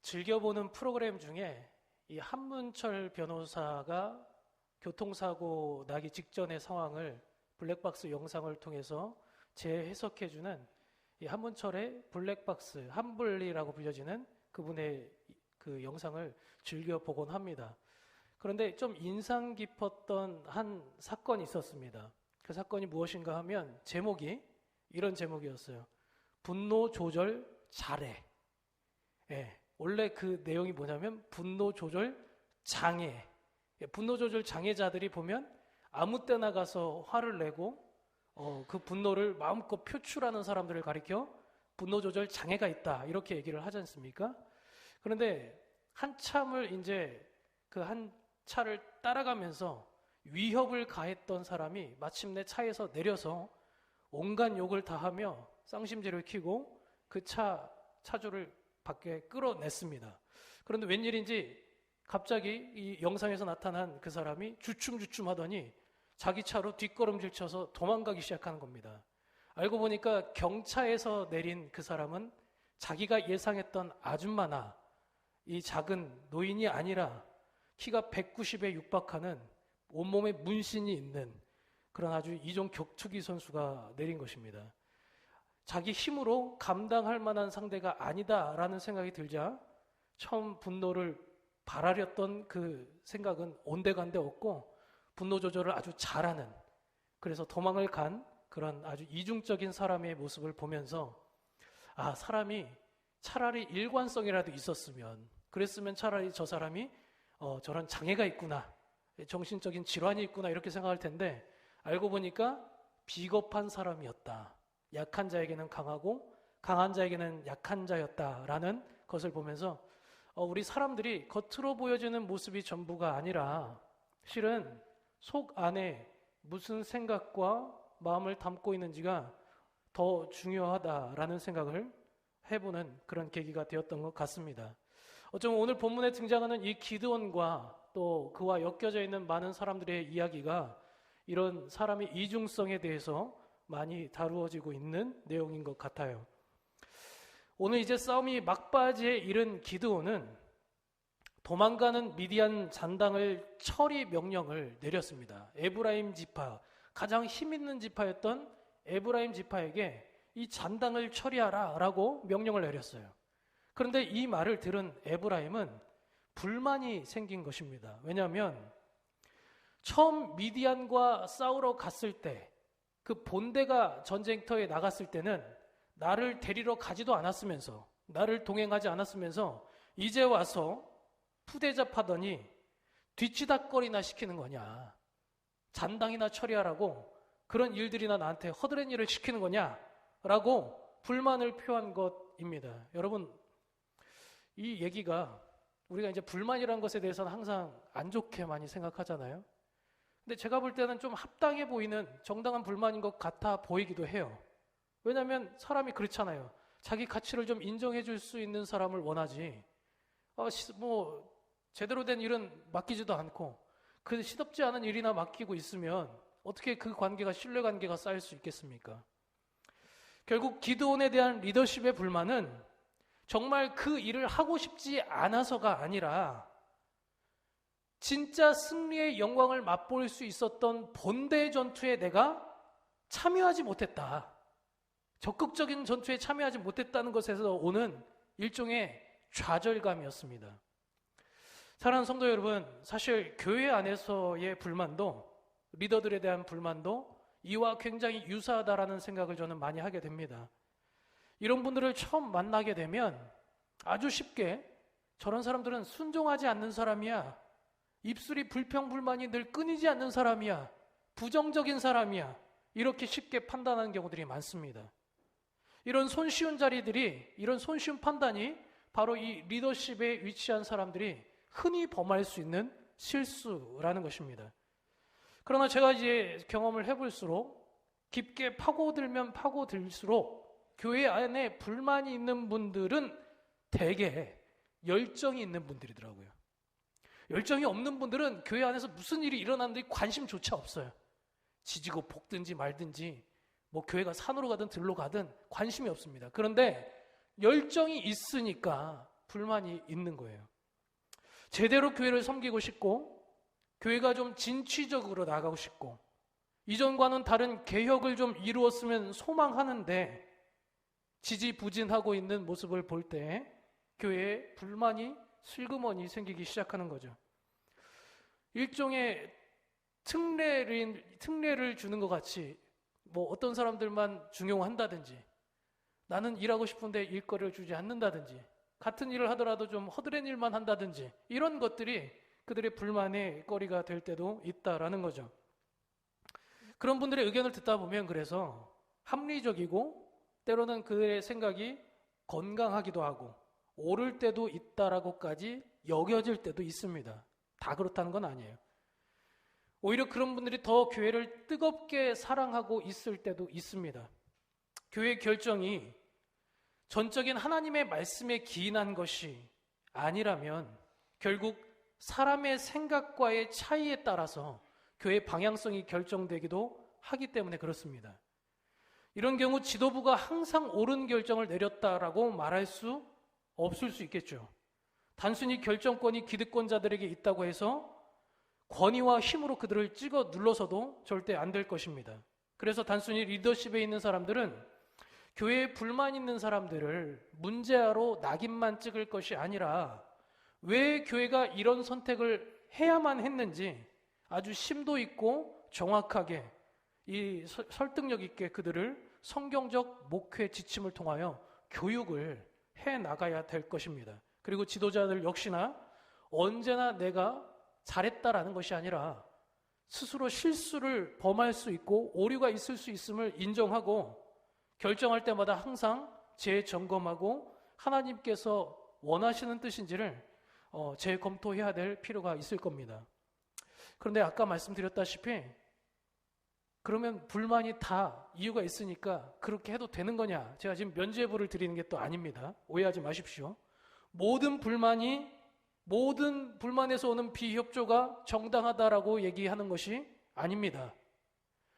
즐겨보는 프로그램 중에 이 한문철 변호사가 교통사고 나기 직전의 상황을 블랙박스 영상을 통해서 재해석해주는 이 한문철의 블랙박스, 한블리라고 불려지는 그분의 그 영상을 즐겨보곤 합니다. 그런데 좀 인상 깊었던 한 사건이 있었습니다. 그 사건이 무엇인가 하면 제목이 이런 제목이었어요. 분노 조절 잘해. 예, 원래 그 내용이 뭐냐면 분노 조절 장애. 분노 조절 장애자들이 보면 아무 때나 가서 화를 내고 그 분노를 마음껏 표출하는 사람들을 가리켜 분노 조절 장애가 있다 이렇게 얘기를 하지 않습니까? 그런데 한참을 이제 그 한 차를 따라가면서 위협을 가했던 사람이 마침내 차에서 내려서 온갖 욕을 다 하며 쌍심지를 켜고 그 차주를 밖에 끌어냈습니다. 그런데 웬일인지 갑자기 이 영상에서 나타난 그 사람이 주춤주춤 하더니 자기 차로 뒷걸음질 쳐서 도망가기 시작하는 겁니다. 알고 보니까 경차에서 내린 그 사람은 자기가 예상했던 아줌마나 이 작은 노인이 아니라 키가 190에 육박하는 온몸에 문신이 있는 그런 아주 이종 격투기 선수가 내린 것입니다. 자기 힘으로 감당할 만한 상대가 아니다라는 생각이 들자 처음 분노를 발하렸던 그 생각은 온데간데 없고 분노 조절을 아주 잘하는, 그래서 도망을 간 그런 아주 이중적인 사람의 모습을 보면서 사람이 차라리 일관성이라도 있었으면, 그랬으면 차라리 저 사람이 저런 장애가 있구나, 정신적인 질환이 있구나 이렇게 생각할 텐데 알고 보니까 비겁한 사람이었다. 약한 자에게는 강하고 강한 자에게는 약한 자였다라는 것을 보면서 우리 사람들이 겉으로 보여지는 모습이 전부가 아니라 실은 속 안에 무슨 생각과 마음을 담고 있는지가 더 중요하다라는 생각을 해보는 그런 계기가 되었던 것 같습니다. 어쩌면 오늘 본문에 등장하는 이 기드온과 또 그와 엮여져 있는 많은 사람들의 이야기가 이런 사람의 이중성에 대해서 많이 다루어지고 있는 내용인 것 같아요. 오늘 이제 싸움이 막바지에 이른 기드온은 도망가는 미디안 잔당을 처리 명령을 내렸습니다. 에브라임 지파, 가장 힘 있는 지파였던 에브라임 지파에게 이 잔당을 처리하라 라고 명령을 내렸어요. 그런데 이 말을 들은 에브라임은 불만이 생긴 것입니다. 왜냐하면 처음 미디안과 싸우러 갔을 때, 그 본대가 전쟁터에 나갔을 때는 나를 데리러 가지도 않았으면서, 나를 동행하지 않았으면서 이제 와서 푸대접하더니 뒤치다꺼리나 시키는 거냐, 잔당이나 처리하라고 그런 일들이나 나한테 허드렛 일을 시키는 거냐라고 불만을 표한 것입니다. 여러분, 이 얘기가 우리가 이제 불만이라는 것에 대해서는 항상 안 좋게 많이 생각하잖아요. 근데 제가 볼 때는 좀 합당해 보이는 정당한 불만인 것 같아 보이기도 해요. 왜냐하면 사람이 그렇잖아요. 자기 가치를 좀 인정해 줄 수 있는 사람을 원하지, 제대로 된 일은 맡기지도 않고 그 시덥지 않은 일이나 맡기고 있으면 어떻게 그 관계가, 신뢰관계가 쌓일 수 있겠습니까? 결국 기드온에 대한 리더십의 불만은 정말 그 일을 하고 싶지 않아서가 아니라 진짜 승리의 영광을 맛볼 수 있었던 본대 전투에 내가 참여하지 못했다, 적극적인 전투에 참여하지 못했다는 것에서 오는 일종의 좌절감이었습니다. 사랑하는 성도 여러분, 사실 교회 안에서의 불만도, 리더들에 대한 불만도 이와 굉장히 유사하다라는 생각을 저는 많이 하게 됩니다. 이런 분들을 처음 만나게 되면 아주 쉽게 저런 사람들은 순종하지 않는 사람이야, 입술이 불평불만이 늘 끊이지 않는 사람이야, 부정적인 사람이야, 이렇게 쉽게 판단하는 경우들이 많습니다. 이런 손쉬운 자리들이, 이런 손쉬운 판단이 바로 이 리더십에 위치한 사람들이 흔히 범할 수 있는 실수라는 것입니다. 그러나 제가 이제 경험을 해볼수록, 깊게 파고들면 파고들수록 교회 안에 불만이 있는 분들은 대개 열정이 있는 분들이더라고요. 열정이 없는 분들은 교회 안에서 무슨 일이 일어나는데 관심조차 없어요. 지지고 볶든지 말든지, 교회가 산으로 가든 들로 가든 관심이 없습니다. 그런데 열정이 있으니까 불만이 있는 거예요. 제대로 교회를 섬기고 싶고, 교회가 좀 진취적으로 나가고 싶고, 이전과는 다른 개혁을 좀 이루었으면 소망하는데 지지부진하고 있는 모습을 볼 때 교회에 불만이 슬그머니 생기기 시작하는 거죠. 일종의 특례를 주는 것 같이 뭐 어떤 사람들만 중용한다든지, 나는 일하고 싶은데 일거리를 주지 않는다든지, 같은 일을 하더라도 좀 허드렛 일만 한다든지, 이런 것들이 그들의 불만의 거리가 될 때도 있다라는 거죠. 그런 분들의 의견을 듣다 보면 그래서 합리적이고 때로는 그들의 생각이 건강하기도 하고 옳을 때도 있다라고까지 여겨질 때도 있습니다. 다 그렇다는 건 아니에요. 오히려 그런 분들이 더 교회를 뜨겁게 사랑하고 있을 때도 있습니다. 교회의 결정이 전적인 하나님의 말씀에 기인한 것이 아니라면 결국 사람의 생각과의 차이에 따라서 교회의 방향성이 결정되기도 하기 때문에 그렇습니다. 이런 경우 지도부가 항상 옳은 결정을 내렸다라고 말할 수 없을 수 있겠죠. 단순히 결정권이 기득권자들에게 있다고 해서 권위와 힘으로 그들을 찍어 눌러서도 절대 안 될 것입니다. 그래서 단순히 리더십에 있는 사람들은 교회에 불만 있는 사람들을 문제아로 낙인만 찍을 것이 아니라 왜 교회가 이런 선택을 해야만 했는지 아주 심도 있고 정확하게 이 설득력 있게 그들을 성경적 목회 지침을 통하여 교육을 해 나가야 될 것입니다. 그리고 지도자들 역시나 언제나 내가 잘했다라는 것이 아니라 스스로 실수를 범할 수 있고 오류가 있을 수 있음을 인정하고 결정할 때마다 항상 재점검하고 하나님께서 원하시는 뜻인지를 재검토해야 될 필요가 있을 겁니다. 그런데 아까 말씀드렸다시피 그러면 불만이 다 이유가 있으니까 그렇게 해도 되는 거냐? 제가 지금 면죄부를 드리는 게 또 아닙니다. 오해하지 마십시오. 모든 불만에서 오는 비협조가 정당하다라고 얘기하는 것이 아닙니다.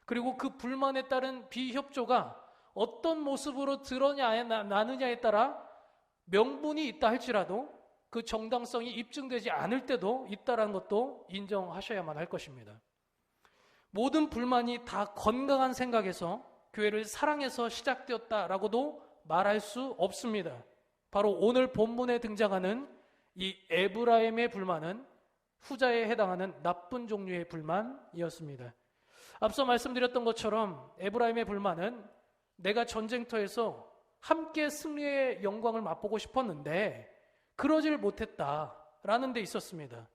그리고 그 불만에 따른 비협조가 어떤 모습으로 드러나느냐에 따라 명분이 있다 할지라도 그 정당성이 입증되지 않을 때도 있다는 것도 인정하셔야만 할 것입니다. 모든 불만이 다 건강한 생각에서 교회를 사랑해서 시작되었다라고도 말할 수 없습니다. 바로 오늘 본문에 등장하는 이 에브라임의 불만은 후자에 해당하는 나쁜 종류의 불만이었습니다. 앞서 말씀드렸던 것처럼 에브라임의 불만은 내가 전쟁터에서 함께 승리의 영광을 맛보고 싶었는데 그러질 못했다라는 데 있었습니다.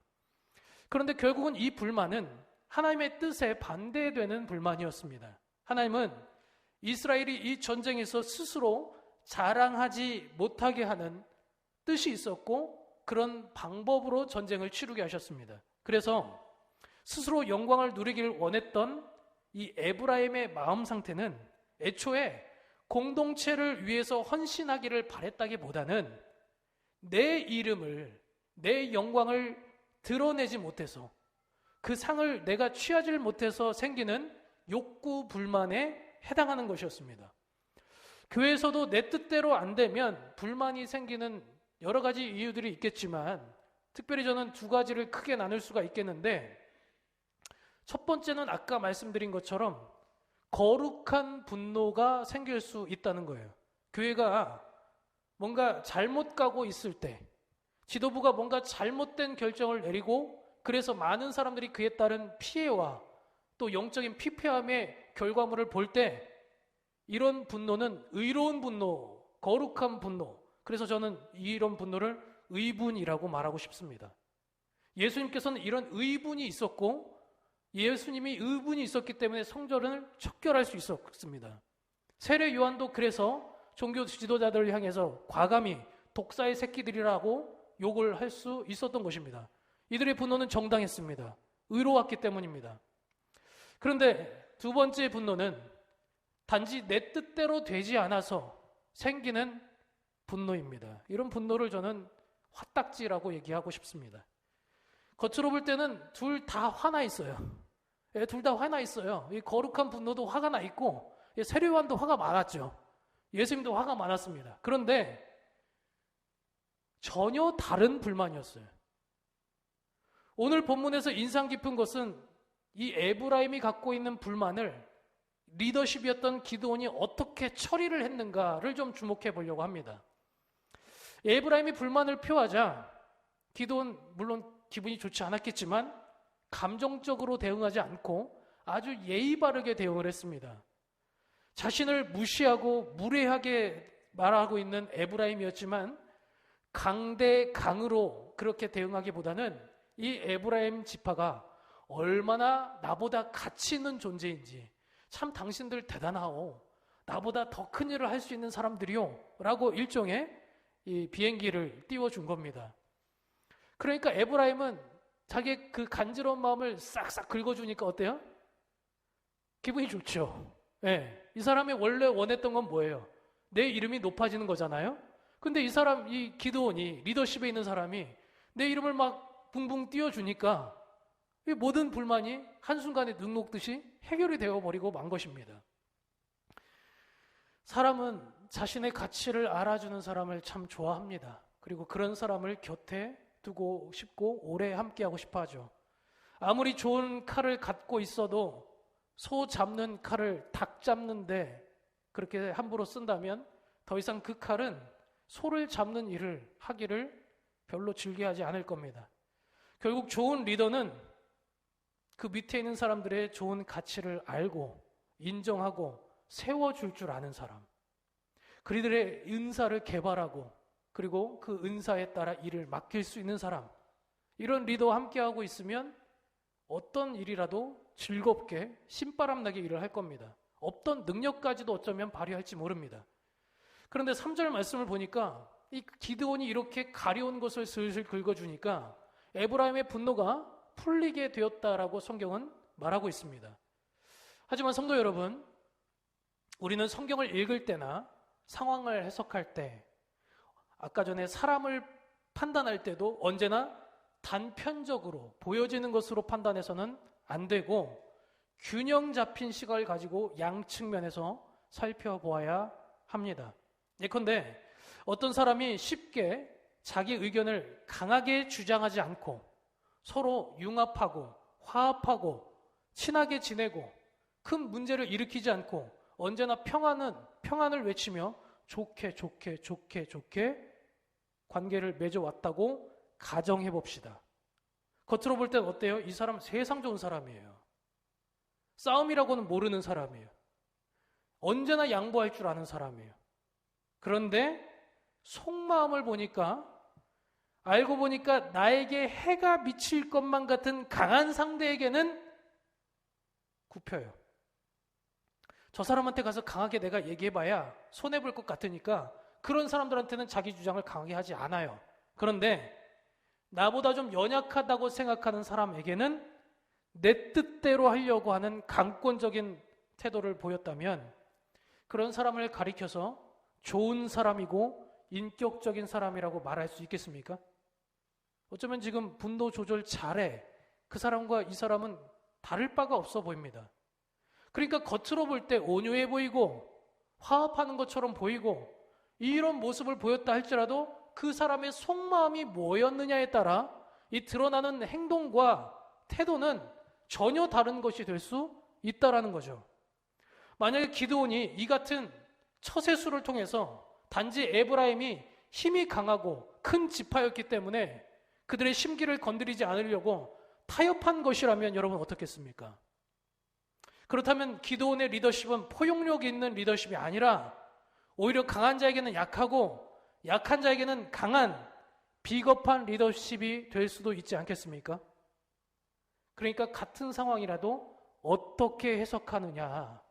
그런데 결국은 이 불만은 하나님의 뜻에 반대되는 불만이었습니다. 하나님은 이스라엘이 이 전쟁에서 스스로 자랑하지 못하게 하는 뜻이 있었고 그런 방법으로 전쟁을 치르게 하셨습니다. 그래서 스스로 영광을 누리기를 원했던 이 에브라임의 마음 상태는 애초에 공동체를 위해서 헌신하기를 바랬다기보다는 내 이름을, 내 영광을 드러내지 못해서 그 상을 내가 취하지 못해서 생기는 욕구 불만에 해당하는 것이었습니다. 교회에서도 내 뜻대로 안 되면 불만이 생기는 여러 가지 이유들이 있겠지만 특별히 저는 두 가지를 크게 나눌 수가 있겠는데 첫 번째는 아까 말씀드린 것처럼 거룩한 분노가 생길 수 있다는 거예요. 교회가 뭔가 잘못 가고 있을 때 지도부가 뭔가 잘못된 결정을 내리고 그래서 많은 사람들이 그에 따른 피해와 또 영적인 피폐함의 결과물을 볼 때 이런 분노는 의로운 분노, 거룩한 분노, 그래서 저는 이런 분노를 의분이라고 말하고 싶습니다. 예수님께서는 이런 의분이 있었고 예수님이 의분이 있었기 때문에 성전을 척결할 수 있었습니다. 세례 요한도 그래서 종교 지도자들을 향해서 과감히 독사의 새끼들이라고 욕을 할 수 있었던 것입니다. 이들의 분노는 정당했습니다. 의로웠기 때문입니다. 그런데 두 번째 분노는 단지 내 뜻대로 되지 않아서 생기는 분노입니다. 이런 분노를 저는 화딱지라고 얘기하고 싶습니다. 겉으로 볼 때는 둘 다 화나 있어요. 둘 다 화나 있어요. 이 거룩한 분노도 화가 나 있고 세례요한도 화가 많았죠. 예수님도 화가 많았습니다. 그런데 전혀 다른 불만이었어요. 오늘 본문에서 인상 깊은 것은 이 에브라임이 갖고 있는 불만을 리더십이었던 기드온이 어떻게 처리를 했는가를 좀 주목해 보려고 합니다. 에브라임이 불만을 표하자 기드온 물론 기분이 좋지 않았겠지만 감정적으로 대응하지 않고 아주 예의 바르게 대응을 했습니다. 자신을 무시하고 무례하게 말하고 있는 에브라임이었지만 강대강으로 그렇게 대응하기보다는 이 에브라임 지파가 얼마나 나보다 가치 있는 존재인지, 참 당신들 대단하오, 나보다 더 큰 일을 할 수 있는 사람들이요 라고 일종의 이 비행기를 띄워준 겁니다. 그러니까 에브라임은 자기의 그 간지러운 마음을 싹싹 긁어주니까 어때요? 기분이 좋죠. 네. 이 사람이 원래 원했던 건 뭐예요? 내 이름이 높아지는 거잖아요. 근데 이 사람, 이 기드온이, 리더십에 있는 사람이 내 이름을 막 붕붕 띄워주니까 이 모든 불만이 한순간에 눈 녹듯이 해결이 되어버리고 만 것입니다. 사람은 자신의 가치를 알아주는 사람을 참 좋아합니다. 그리고 그런 사람을 곁에 두고 싶고 오래 함께하고 싶어 하죠. 아무리 좋은 칼을 갖고 있어도 소 잡는 칼을 닭 잡는데 그렇게 함부로 쓴다면 더 이상 그 칼은 소를 잡는 일을 하기를 별로 즐겨하지 않을 겁니다. 결국 좋은 리더는 그 밑에 있는 사람들의 좋은 가치를 알고 인정하고 세워줄 줄 아는 사람, 그들의 은사를 개발하고 그리고 그 은사에 따라 일을 맡길 수 있는 사람, 이런 리더와 함께하고 있으면 어떤 일이라도 즐겁게 신바람나게 일을 할 겁니다. 없던 능력까지도 어쩌면 발휘할지 모릅니다. 그런데 3절 말씀을 보니까 이 기드온이 이렇게 가려운 것을 슬슬 긁어주니까 에브라임의 분노가 풀리게 되었다라고 성경은 말하고 있습니다. 하지만 성도 여러분, 우리는 성경을 읽을 때나 상황을 해석할 때, 아까 전에 사람을 판단할 때도 언제나 단편적으로 보여지는 것으로 판단해서는 안 되고 균형 잡힌 시각을 가지고 양측면에서 살펴보아야 합니다. 예컨대 어떤 사람이 쉽게 자기 의견을 강하게 주장하지 않고 서로 융합하고 화합하고 친하게 지내고 큰 문제를 일으키지 않고 언제나 평안을 외치며 좋게 관계를 맺어왔다고 가정해 봅시다. 겉으로 볼 땐 어때요? 이 사람 세상 좋은 사람이에요. 싸움이라고는 모르는 사람이에요. 언제나 양보할 줄 아는 사람이에요. 그런데 속마음을 보니까 알고 보니까 나에게 해가 미칠 것만 같은 강한 상대에게는 굽혀요. 저 사람한테 가서 강하게 내가 얘기해봐야 손해볼 것 같으니까 그런 사람들한테는 자기 주장을 강하게 하지 않아요. 그런데 나보다 좀 연약하다고 생각하는 사람에게는 내 뜻대로 하려고 하는 강권적인 태도를 보였다면 그런 사람을 가리켜서 좋은 사람이고 인격적인 사람이라고 말할 수 있겠습니까? 어쩌면 지금 분노 조절 잘해. 그 사람과 이 사람은 다를 바가 없어 보입니다. 그러니까 겉으로 볼 때 온유해 보이고 화합하는 것처럼 보이고 이런 모습을 보였다 할지라도 그 사람의 속마음이 뭐였느냐에 따라 이 드러나는 행동과 태도는 전혀 다른 것이 될 수 있다라는 거죠. 만약에 기드온이 이 같은 처세술을 통해서 단지 에브라임이 힘이 강하고 큰 지파였기 때문에 그들의 심기를 건드리지 않으려고 타협한 것이라면 여러분 어떻겠습니까? 그렇다면 기드온의 리더십은 포용력 있는 리더십이 아니라 오히려 강한 자에게는 약하고 약한 자에게는 강한 비겁한 리더십이 될 수도 있지 않겠습니까? 그러니까 같은 상황이라도 어떻게 해석하느냐,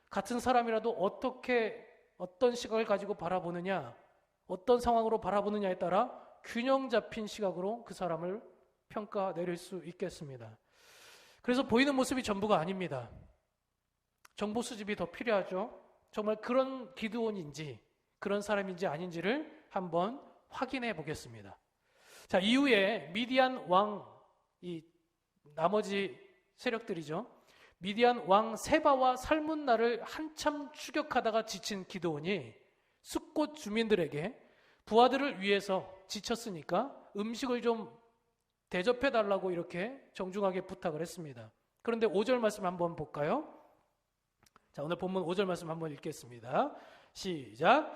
같은 사람이라도 어떤 시각을 가지고 바라보느냐, 어떤 상황으로 바라보느냐에 따라 균형 잡힌 시각으로 그 사람을 평가 내릴 수 있겠습니다. 그래서 보이는 모습이 전부가 아닙니다. 정보 수집이 더 필요하죠. 정말 그런 기드온인지 그런 사람인지 아닌지를 한번 확인해 보겠습니다. 자, 이후에 미디안 왕, 이 나머지 세력들이죠. 미디안 왕 세바와 살문나를 한참 추격하다가 지친 기드온이 숫곳 주민들에게 부하들을 위해서 지쳤으니까 음식을 좀 대접해 달라고 이렇게 정중하게 부탁을 했습니다. 그런데 5절 말씀 한번 볼까요? 자, 오늘 본문 5절 말씀 한번 읽겠습니다. 시작.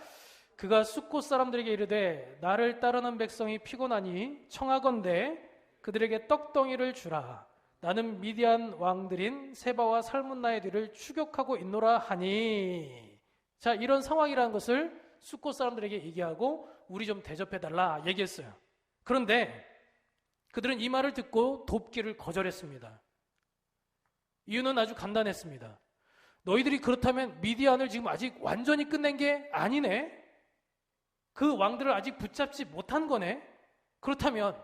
그가 숫곳 사람들에게 이르되 나를 따르는 백성이 피곤하니 청하건대 그들에게 떡덩이를 주라. 나는 미디안 왕들인 세바와 살문나의 뒤를 추격하고 있노라 하니. 자, 이런 상황이라는 것을 숫곳 사람들에게 얘기하고 우리 좀 대접해달라 얘기했어요. 그런데 그들은 이 말을 듣고 돕기를 거절했습니다. 이유는 아주 간단했습니다. 너희들이 그렇다면 미디안을 지금 아직 완전히 끝낸 게 아니네. 그 왕들을 아직 붙잡지 못한 거네. 그렇다면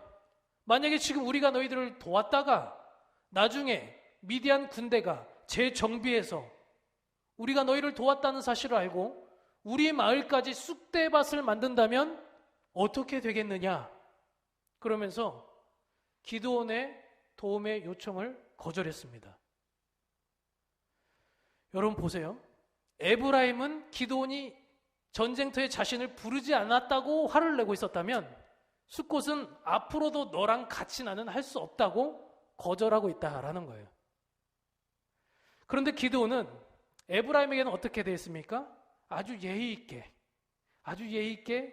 만약에 지금 우리가 너희들을 도왔다가 나중에 미디안 군대가 재정비해서 우리가 너희를 도왔다는 사실을 알고 우리 마을까지 쑥대밭을 만든다면 어떻게 되겠느냐? 그러면서 기드온의 도움의 요청을 거절했습니다. 여러분 보세요. 에브라임은 기드온이 전쟁터에 자신을 부르지 않았다고 화를 내고 있었다면 숫곳은 앞으로도 너랑 같이 나는 할 수 없다고 거절하고 있다라는 거예요. 그런데 기드온은 에브라임에게는 어떻게 되어 있습니까? 아주 예의 있게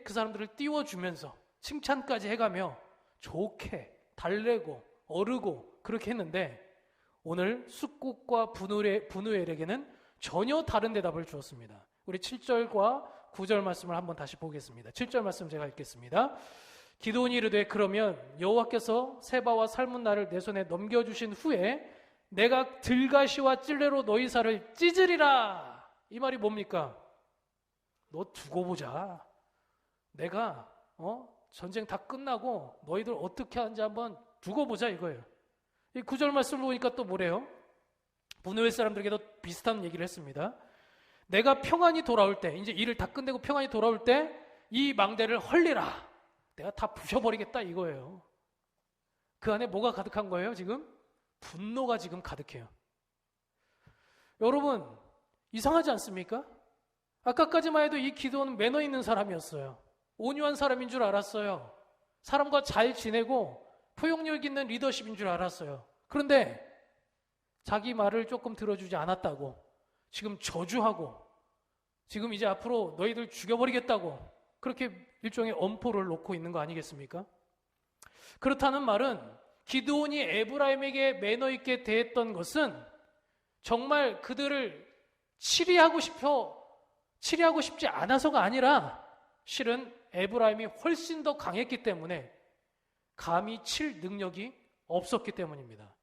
그 사람들을 띄워주면서 칭찬까지 해가며 좋게 달래고 어르고 그렇게 했는데 오늘 숫곳과 분우엘에게는 전혀 다른 대답을 주었습니다. 우리 7절과 9절 말씀을 한번 다시 보겠습니다. 7절 말씀 제가 읽겠습니다. 기드온이 이르되 그러면 여호와께서 세바와 살문나를 내 손에 넘겨주신 후에 내가 들가시와 찔레로 너희 살을 찢으리라. 이 말이 뭡니까? 너 두고 보자. 내가 전쟁 다 끝나고 너희들 어떻게 하는지 한번 두고 보자 이거예요. 이 9절 말씀을 보니까 또 뭐래요? 분우엘 사람들에게도 비슷한 얘기를 했습니다. 내가 평안히 돌아올 때, 이제 일을 다 끝내고 평안히 돌아올 때 이 망대를 헐리라. 내가 다 부셔버리겠다 이거예요. 그 안에 뭐가 가득한 거예요 지금? 분노가 지금 가득해요. 여러분 이상하지 않습니까? 아까까지만 해도 이 기드온은 매너 있는 사람이었어요. 온유한 사람인 줄 알았어요. 사람과 잘 지내고 포용력 있는 리더십인 줄 알았어요. 그런데 자기 말을 조금 들어주지 않았다고 지금 저주하고 지금 이제 앞으로 너희들 죽여버리겠다고 그렇게 일종의 엄포를 놓고 있는 거 아니겠습니까? 그렇다는 말은 기드온이 에브라임에게 매너 있게 대했던 것은 정말 그들을 치리하고 싶지 않아서가 아니라 실은 에브라임이 훨씬 더 강했기 때문에 감히 칠 능력이 없었기 때문입니다.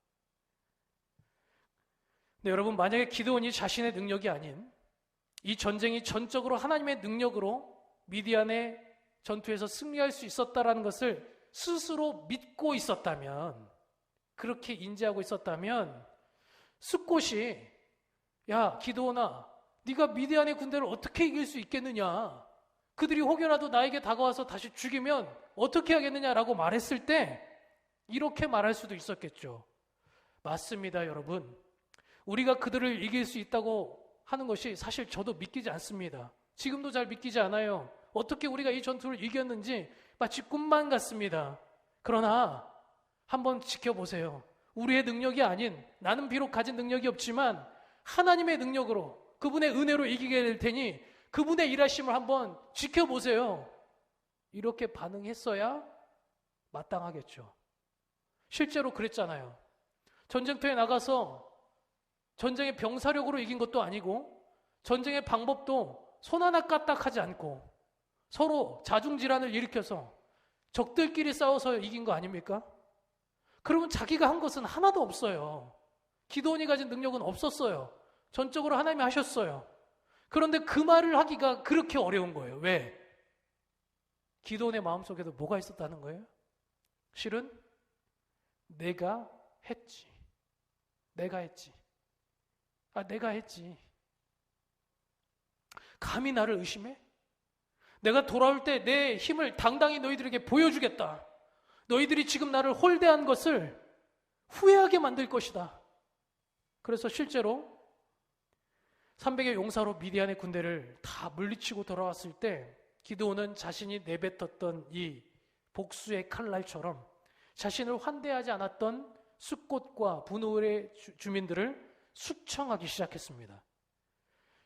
근데 여러분 만약에 기드온이 자신의 능력이 아닌 이 전쟁이 전적으로 하나님의 능력으로 미디안의 전투에서 승리할 수 있었다라는 것을 스스로 믿고 있었다면 그렇게 인지하고 있었다면 숫곳이 야 기드온아 네가 미디안의 군대를 어떻게 이길 수 있겠느냐 그들이 혹여라도 나에게 다가와서 다시 죽이면 어떻게 하겠느냐라고 말했을 때 이렇게 말할 수도 있었겠죠. 맞습니다 여러분. 우리가 그들을 이길 수 있다고 하는 것이 사실 저도 믿기지 않습니다. 지금도 잘 믿기지 않아요. 어떻게 우리가 이 전투를 이겼는지 마치 꿈만 같습니다. 그러나 한번 지켜보세요. 우리의 능력이 아닌 나는 비록 가진 능력이 없지만 하나님의 능력으로 그분의 은혜로 이기게 될 테니 그분의 일하심을 한번 지켜보세요. 이렇게 반응했어야 마땅하겠죠. 실제로 그랬잖아요. 전쟁터에 나가서 전쟁의 병사력으로 이긴 것도 아니고 전쟁의 방법도 손 하나 까딱하지 않고 서로 자중질환을 일으켜서 적들끼리 싸워서 이긴 거 아닙니까? 그러면 자기가 한 것은 하나도 없어요. 기드온이 가진 능력은 없었어요. 전적으로 하나님이 하셨어요. 그런데 그 말을 하기가 그렇게 어려운 거예요. 왜? 기드온의 마음속에도 뭐가 있었다는 거예요? 실은 내가 했지. 내가 했지. 감히 나를 의심해? 내가 돌아올 때 내 힘을 당당히 너희들에게 보여주겠다. 너희들이 지금 나를 홀대한 것을 후회하게 만들 것이다. 그래서 실제로 300의 용사로 미디안의 군대를 다 물리치고 돌아왔을 때 기드온은 자신이 내뱉었던 이 복수의 칼날처럼 자신을 환대하지 않았던 숫곳과 분노의 주민들을 숙청하기 시작했습니다.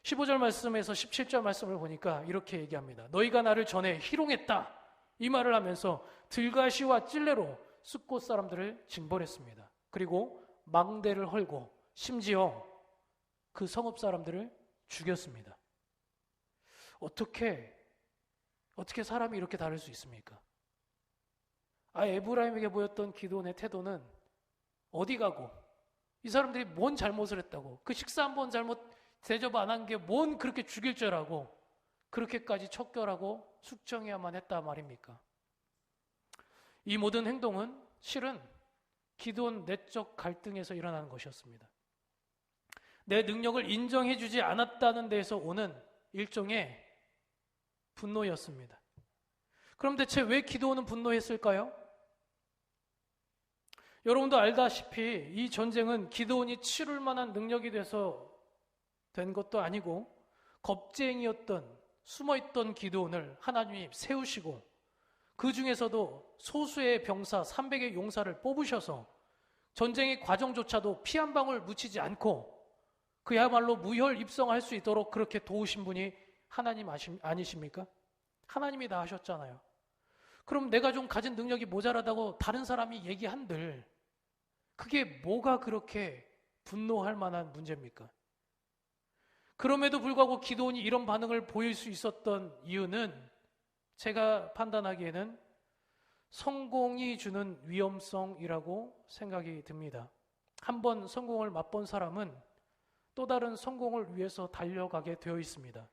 15절 말씀에서 17절 말씀을 보니까 이렇게 얘기합니다. 너희가 나를 전에 희롱했다. 이 말을 하면서 들가시와 찔레로 숫곳 사람들을 징벌했습니다. 그리고 망대를 헐고 심지어 그 성읍 사람들을 죽였습니다. 어떻게 사람이 이렇게 다를 수 있습니까? 에브라임에게 보였던 기도원의 태도는 어디 가고 이 사람들이 뭔 잘못을 했다고 그 식사 한번 잘못 대접 안 한 게 뭔 그렇게 죽일 줄 알고 그렇게까지 척결하고 숙청해야만 했다 말입니까? 이 모든 행동은 실은 기도원 내적 갈등에서 일어나는 것이었습니다. 내 능력을 인정해주지 않았다는 데에서 오는 일종의 분노였습니다. 그럼 대체 왜 기도원은 분노했을까요? 여러분도 알다시피 이 전쟁은 기도원이 치룰 만한 능력이 돼서 된 것도 아니고 겁쟁이였던 숨어있던 기도원을 하나님이 세우시고 그 중에서도 소수의 병사 300의 용사를 뽑으셔서 전쟁의 과정조차도 피 한 방울 묻히지 않고 그야말로 무혈 입성할 수 있도록 그렇게 도우신 분이 하나님 아니십니까? 하나님이 다 하셨잖아요. 그럼 내가 좀 가진 능력이 모자라다고 다른 사람이 얘기한들 그게 뭐가 그렇게 분노할 만한 문제입니까? 그럼에도 불구하고 기도원이 이런 반응을 보일 수 있었던 이유는 제가 판단하기에는 성공이 주는 위험성이라고 생각이 듭니다. 한번 성공을 맛본 사람은 또 다른 성공을 위해서 달려가게 되어 있습니다.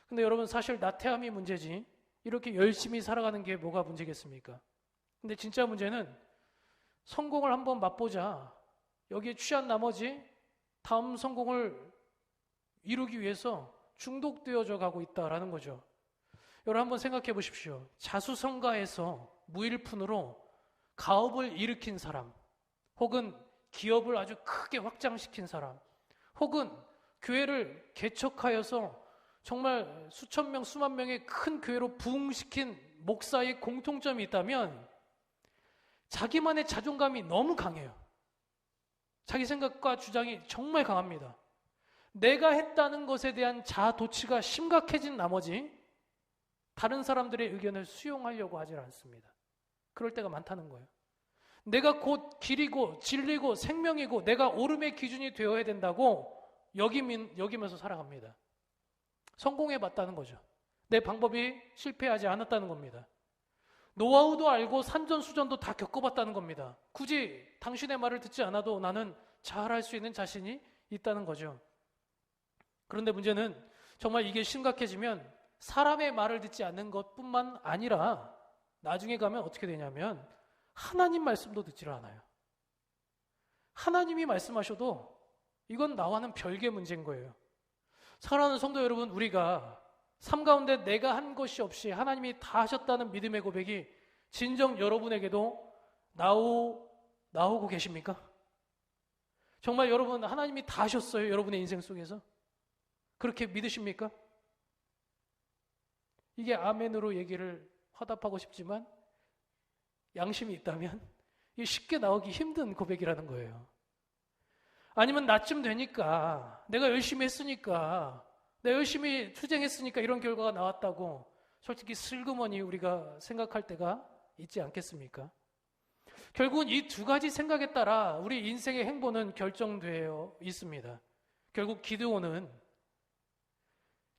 근데 여러분 사실 나태함이 문제지 이렇게 열심히 살아가는 게 뭐가 문제겠습니까? 근데 진짜 문제는 성공을 한번 맛보자 여기에 취한 나머지 다음 성공을 이루기 위해서 중독되어져 가고 있다라는 거죠. 여러분 한번 생각해 보십시오. 자수성가해서 무일푼으로 가업을 일으킨 사람 혹은 기업을 아주 크게 확장시킨 사람 혹은 교회를 개척하여서 정말 수천 명, 수만 명의 큰 교회로 부흥시킨 목사의 공통점이 있다면 자기만의 자존감이 너무 강해요. 자기 생각과 주장이 정말 강합니다. 내가 했다는 것에 대한 자아도취가 심각해진 나머지 다른 사람들의 의견을 수용하려고 하지 않습니다. 그럴 때가 많다는 거예요. 내가 곧 길이고 진리고 생명이고 내가 옳음의 기준이 되어야 된다고 여기면서 살아갑니다. 성공해봤다는 거죠. 내 방법이 실패하지 않았다는 겁니다. 노하우도 알고 산전수전도 다 겪어봤다는 겁니다. 굳이 당신의 말을 듣지 않아도 나는 잘할 수 있는 자신이 있다는 거죠. 그런데 문제는 정말 이게 심각해지면 사람의 말을 듣지 않는 것뿐만 아니라 나중에 가면 어떻게 되냐면 하나님 말씀도 듣지를 않아요. 하나님이 말씀하셔도 이건 나와는 별개 문제인 거예요. 사랑하는 성도 여러분, 우리가 삶 가운데 내가 한 것이 없이 하나님이 다 하셨다는 믿음의 고백이 진정 여러분에게도 나오고 계십니까? 정말 여러분 하나님이 다 하셨어요? 여러분의 인생 속에서? 그렇게 믿으십니까? 이게 아멘으로 얘기를 화답하고 싶지만 양심이 있다면 이게 쉽게 나오기 힘든 고백이라는 거예요. 아니면 나쯤 되니까 내가 열심히 했으니까 내가 열심히 투쟁했으니까 이런 결과가 나왔다고 솔직히 슬그머니 우리가 생각할 때가 있지 않겠습니까? 결국은 이 두 가지 생각에 따라 우리 인생의 행보는 결정되어 있습니다. 결국 기드온은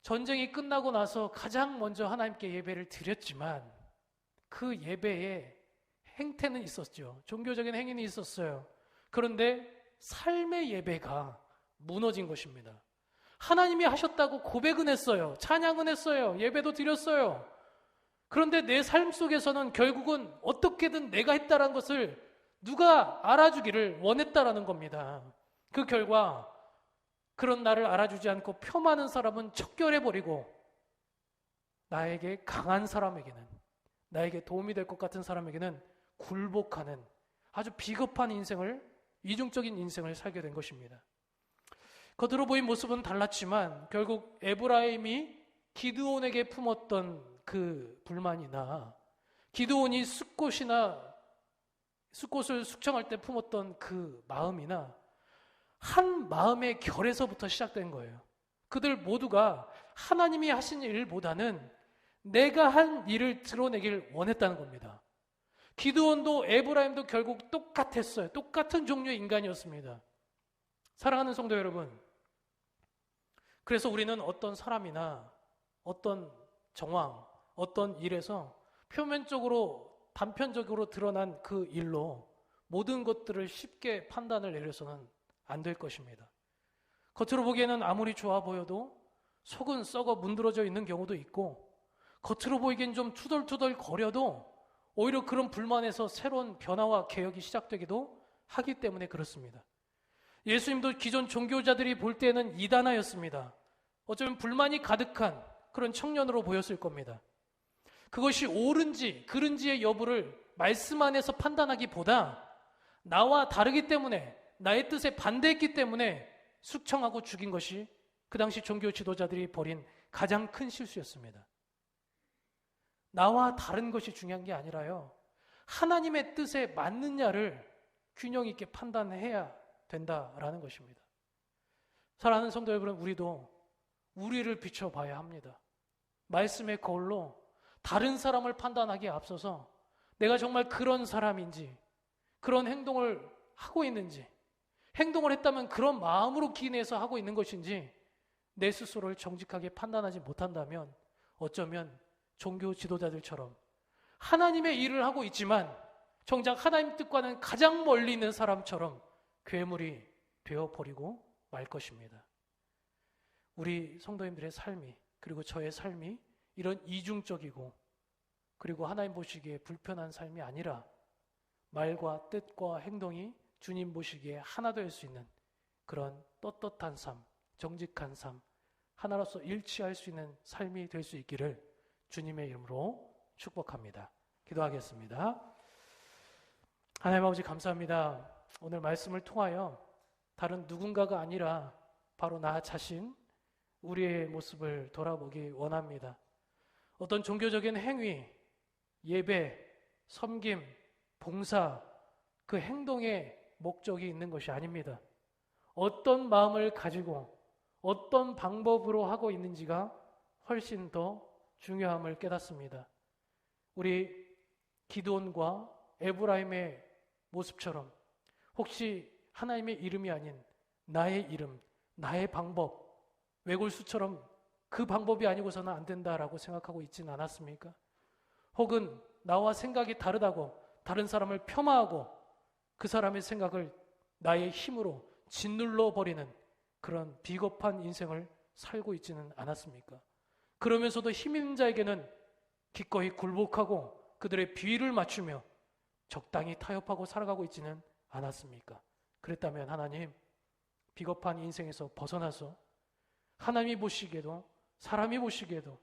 전쟁이 끝나고 나서 가장 먼저 하나님께 예배를 드렸지만 그 예배에 행태는 있었죠. 종교적인 행위는 있었어요. 그런데 삶의 예배가 무너진 것입니다. 하나님이 하셨다고 고백은 했어요. 찬양은 했어요. 예배도 드렸어요. 그런데 내 삶 속에서는 결국은 어떻게든 내가 했다는 것을 누가 알아주기를 원했다라는 겁니다. 그 결과 그런 나를 알아주지 않고 표 많은 사람은 척결해버리고 나에게 강한 사람에게는 나에게 도움이 될 것 같은 사람에게는 굴복하는 아주 비겁한 인생을 이중적인 인생을 살게 된 것입니다. 겉으로 보인 모습은 달랐지만 결국 에브라임이 기드온에게 품었던 그 불만이나 기드온이 숫꽃을 숙청할 때 품었던 그 마음이나 한 마음의 결에서부터 시작된 거예요. 그들 모두가 하나님이 하신 일보다는 내가 한 일을 드러내길 원했다는 겁니다. 기드온도 에브라임도 결국 똑같았어요. 똑같은 종류의 인간이었습니다. 사랑하는 성도 여러분, 그래서 우리는 어떤 사람이나 어떤 정황, 어떤 일에서 표면적으로 단편적으로 드러난 그 일로 모든 것들을 쉽게 판단을 내려서는 안 될 것입니다. 겉으로 보기에는 아무리 좋아 보여도 속은 썩어 문드러져 있는 경우도 있고, 겉으로 보이기엔 좀 투덜투덜 거려도 오히려 그런 불만에서 새로운 변화와 개혁이 시작되기도 하기 때문에 그렇습니다. 예수님도 기존 종교자들이 볼 때는 이단아였습니다. 어쩌면 불만이 가득한 그런 청년으로 보였을 겁니다. 그것이 옳은지 그른지의 여부를 말씀 안에서 판단하기보다 나와 다르기 때문에, 나의 뜻에 반대했기 때문에 숙청하고 죽인 것이 그 당시 종교 지도자들이 벌인 가장 큰 실수였습니다. 나와 다른 것이 중요한 게 아니라요, 하나님의 뜻에 맞느냐를 균형 있게 판단해야 된다라는 것입니다. 사랑하는 성도 여러분, 우리도 우리를 비춰봐야 합니다. 말씀의 거울로 다른 사람을 판단하기에 앞서서 내가 정말 그런 사람인지, 그런 행동을 하고 있는지, 행동을 했다면 그런 마음으로 기인해서 하고 있는 것인지 내 스스로를 정직하게 판단하지 못한다면 어쩌면 종교 지도자들처럼 하나님의 일을 하고 있지만 정작 하나님 뜻과는 가장 멀리 있는 사람처럼 괴물이 되어버리고 말 것입니다. 우리 성도님들의 삶이, 그리고 저의 삶이 이런 이중적이고 그리고 하나님 보시기에 불편한 삶이 아니라 말과 뜻과 행동이 주님 보시기에 하나 될 수 있는 그런 떳떳한 삶, 정직한 삶, 하나로서 일치할 수 있는 삶이 될 수 있기를 주님의 이름으로 축복합니다. 기도하겠습니다. 하나님 아버지, 감사합니다. 오늘 말씀을 통하여 다른 누군가가 아니라 바로 나 자신, 우리의 모습을 돌아보기 원합니다. 어떤 종교적인 행위, 예배, 섬김, 봉사, 그 행동에 목적이 있는 것이 아닙니다. 어떤 마음을 가지고 어떤 방법으로 하고 있는지가 훨씬 더 중요함을 깨닫습니다. 우리 기드온과 에브라임의 모습처럼 혹시 하나님의 이름이 아닌 나의 이름, 나의 방법, 외골수처럼 그 방법이 아니고서는 안 된다라고 생각하고 있지는 않았습니까? 혹은 나와 생각이 다르다고 다른 사람을 폄하하고 그 사람의 생각을 나의 힘으로 짓눌러 버리는 그런 비겁한 인생을 살고 있지는 않았습니까? 그러면서도 힘 있는 자에게는 기꺼이 굴복하고 그들의 비위를 맞추며 적당히 타협하고 살아가고 있지는 않았습니까? 그랬다면 하나님, 비겁한 인생에서 벗어나서 하나님이 보시기에도, 사람이 보시기에도,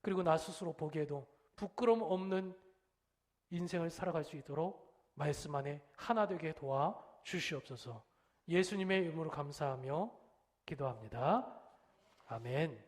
그리고 나 스스로 보기에도 부끄러움 없는 인생을 살아갈 수 있도록 말씀 안에 하나 되게 도와 주시옵소서. 예수님의 이름으로 감사하며 기도합니다. 아멘.